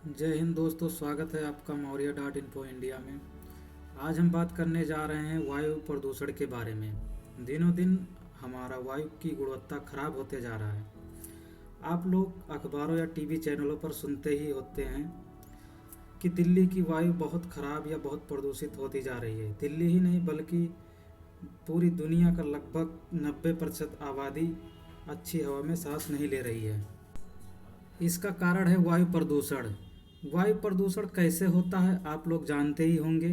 जय हिंद दोस्तों, स्वागत है आपका मौर्य डॉट इन्फो इंडिया में। आज हम बात करने जा रहे हैं वायु प्रदूषण के बारे में। दिनों दिन हमारा वायु की गुणवत्ता खराब होते जा रहा है। आप लोग अखबारों या टीवी चैनलों पर सुनते ही होते हैं कि दिल्ली की वायु बहुत खराब या बहुत प्रदूषित होती जा रही है। दिल्ली ही नहीं बल्कि पूरी दुनिया का लगभग 90% आबादी अच्छी हवा में सांस नहीं ले रही है। इसका कारण है वायु प्रदूषण। वायु प्रदूषण कैसे होता है आप लोग जानते ही होंगे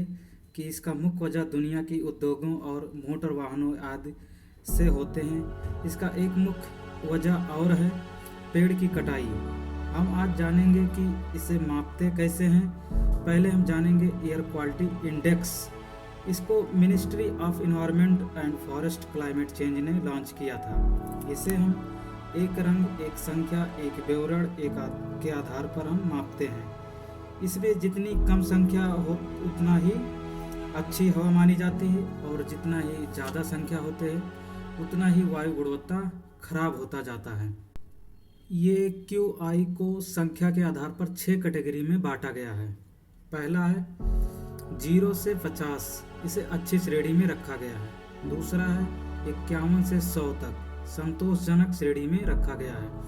कि इसका मुख्य वजह दुनिया की उद्योगों और मोटर वाहनों आदि से होते हैं। इसका एक मुख्य वजह और है पेड़ की कटाई। हम आज जानेंगे कि इसे मापते कैसे हैं। पहले हम जानेंगे एयर क्वालिटी इंडेक्स। इसको ministry of environment and forest climate change ने लॉन्च किया था। इसे हम एक रंग, एक संख्या, एक विवरण के आधार पर हम मापते हैं। इसमें जितनी कम संख्या हो उतना ही अच्छी हवा मानी जाती है और जितना ही ज़्यादा संख्या होते हैं उतना ही वायु गुणवत्ता खराब होता जाता है। ये QI को संख्या के आधार पर 6 कैटेगरी में बांटा गया है। पहला है 0 से 50, इसे अच्छी श्रेणी में रखा गया है। दूसरा है 51 से 100 तक, संतोषजनक श्रेणी में रखा गया है।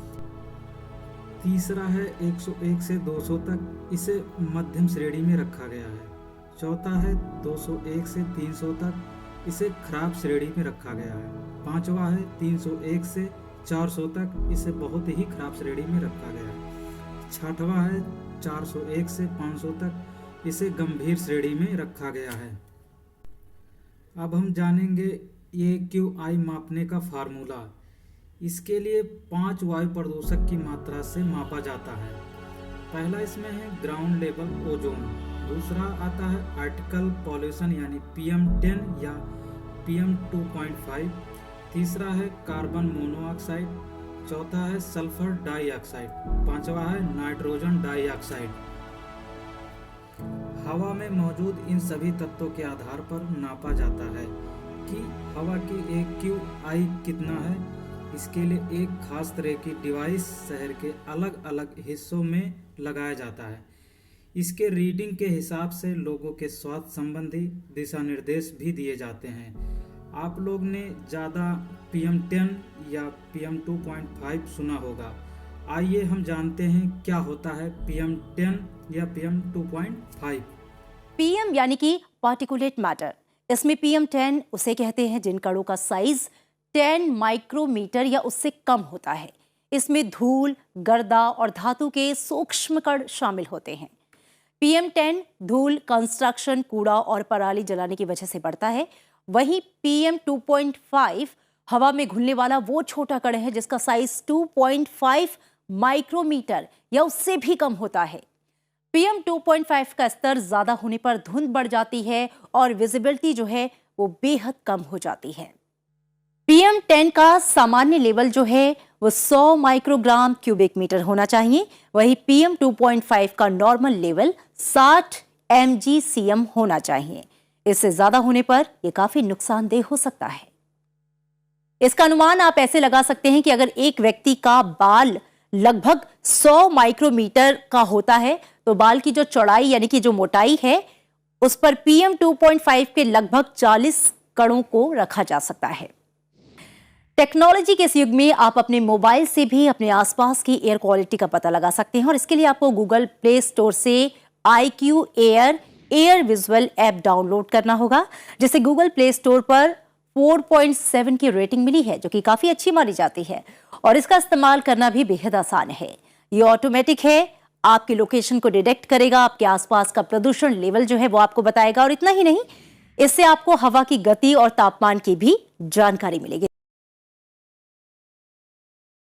तीसरा है 101 से 200 तक, इसे मध्यम श्रेणी में रखा गया है। चौथा है 201 से 300 तक, इसे खराब श्रेणी में रखा गया है। पांचवा है 301 से 400 तक, इसे बहुत ही खराब श्रेणी में रखा गया है। छठवा है 401 से 500 तक, इसे गंभीर श्रेणी में रखा गया है। अब हम जानेंगे ये QI मापने का फार्मूला। इसके लिए 5 वायु प्रदूषक की मात्रा से मापा जाता है। पहला इसमें है ग्राउंड लेवल ओजोन। दूसरा आता है आर्टिकल पॉल्यूशन यानी PM10 या PM2.5। तीसरा है कार्बन मोनोऑक्साइड। चौथा है सल्फर डाइऑक्साइड। पांचवा है नाइट्रोजन डाइऑक्साइड। हवा में मौजूद इन सभी तत्वों के आधार पर नापा जाता है कि हवा की एक QI कितना है। इसके लिए एक खास तरह की डिवाइस शहर के अलग अलग हिस्सों में लगाया जाता है। इसके रीडिंग के हिसाब से लोगों के स्वास्थ्य संबंधी दिशा निर्देश भी दिए जाते हैं। आप लोग ने ज़्यादा PM10 या PM2.5 सुना होगा। आइए हम जानते हैं क्या होता है PM10 या PM2.5। PM यानी कि पार्टिकुलेट मैटर। इसमें PM10 उसे कहते हैं जिन कणों का साइज 10 माइक्रोमीटर या उससे कम होता है। इसमें धूल, गर्दा और धातु के सूक्ष्म कण शामिल होते हैं। PM10 धूल, कंस्ट्रक्शन, कूड़ा और पराली जलाने की वजह से बढ़ता है। वहीं PM2.5 हवा में घुलने वाला वो छोटा कण है जिसका साइज 2.5 माइक्रोमीटर या उससे भी कम होता है। PM2.5 का स्तर ज्यादा होने पर धुंध बढ़ जाती है और विजिबिलिटी जो है वो बेहद कम हो जाती है। PM10 का सामान्य लेवल जो है वो 100 माइक्रोग्राम क्यूबिक मीटर होना चाहिए। वही PM2.5 का नॉर्मल लेवल 60 mgcm होना चाहिए। इससे ज्यादा होने पर यह काफी नुकसानदेह हो सकता है। इसका अनुमान आप ऐसे लगा सकते हैं कि अगर एक व्यक्ति का बाल लगभग 100 माइक्रोमीटर का होता है तो बाल की जो चौड़ाई यानी कि जो मोटाई है उस पर PM2.5 के लगभग 40 कणों को रखा जा सकता है। टेक्नोलॉजी के इस युग में आप अपने मोबाइल से भी अपने आसपास की एयर क्वालिटी का पता लगा सकते हैं और इसके लिए आपको गूगल प्ले स्टोर से IQ air visual app download करना होगा, जिसे गूगल प्ले स्टोर पर 4.7 की रेटिंग मिली है जो कि काफी अच्छी मानी जाती है और इसका इस्तेमाल करना भी बेहद आसान है। ये ऑटोमेटिक है, आपकी लोकेशन को डिटेक्ट करेगा, आपके आसपास का प्रदूषण लेवल जो है वो आपको बताएगा और इतना ही नहीं, इससे आपको हवा की गति और तापमान की भी जानकारी मिलेगी।